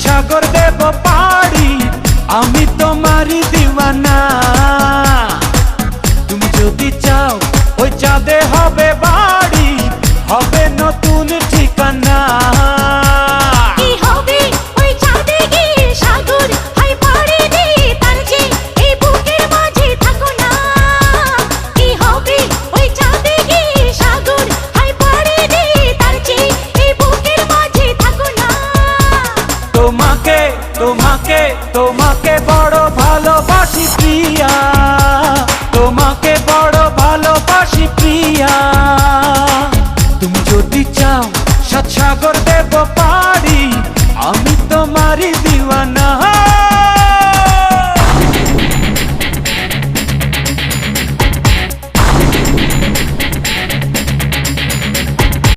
সাগর দেব পাড়ি, আমি তোমারই দিওয়ানা। তুমি যদি চাও ওই চাঁদে হবে বাড়ি, হবে নতুন ঠিকানা। তোমাকে তোমাকে তোমাকে বড় ভালোবাসি প্রিয়া, তোমাকে বড় ভালোবাসি প্রিয়া। তুমি যদি চাও সাত সাগর